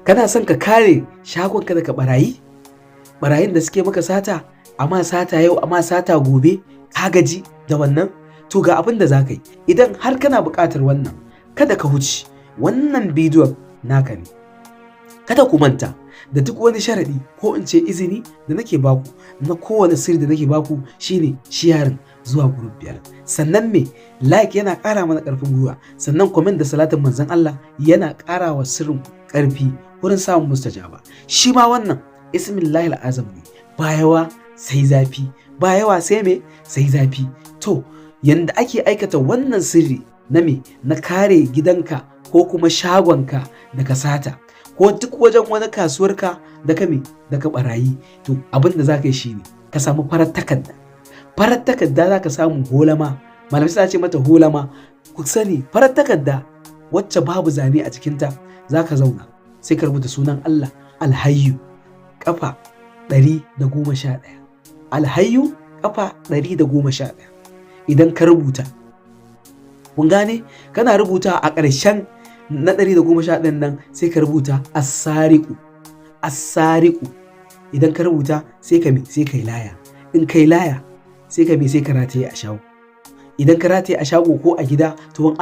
Kana son ka kare shagonka daga barayin da suke maka sata, amma sata yau amma sata gobe, ka gaji da wannan? To ga abin da za ka yi, idan har kana buƙatar wannan, kada ka huce, wannan bidiyon naka ne. Kada ku manta da duk wani sharaɗi ko in ce izini da nake baku na kowane sirri da nake baku shine sharing zuwa group 5. Sannan like yana ƙara mana ƙarfin gwiwa, sannan comment da salatin manzon Allah yana ƙara wa sirrin ƙarfi wurin samun mustajaba. Shi ma wannan ismillahil azam ne, ba yawa sai zafi, ba yawa sai sai zafi. To yanda ake aikata wannan sirri na kare gidanka ko kuma shagonka daga sata, ko duk wajen wani kasuwarka daga barayi, to abin da za ka yi shine ka samu farar takarda. Farar takarda za ka samu holama, malamai suna ce mata holama. Ku sani farar takarda wacce babu zane a cikinta, za ka zauna sai ka rubuta sunan Allah Alhayyu kafa 111. Alhayyu kafa 111. Idan ka rubuta, kun gane, kana rubuta a ƙarshen na 111 nan sai ka rubuta as-sariqu. Idan ka rubuta sai ka yi laya. In kai laya sai ka rataye a shago. Idan ka rataye a shago ko a gida, to in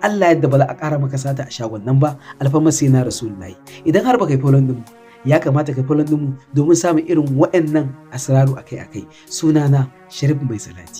Allah yadda ba za a ƙara maka sata a shagon nan ba, alfarmar sai na Rasulullahi. Idan har baka yi follow din mu, ya kamata ka follow din mu domin samun irin waɗannan asraru akai-akai. Sunana Sharif Mai Salati.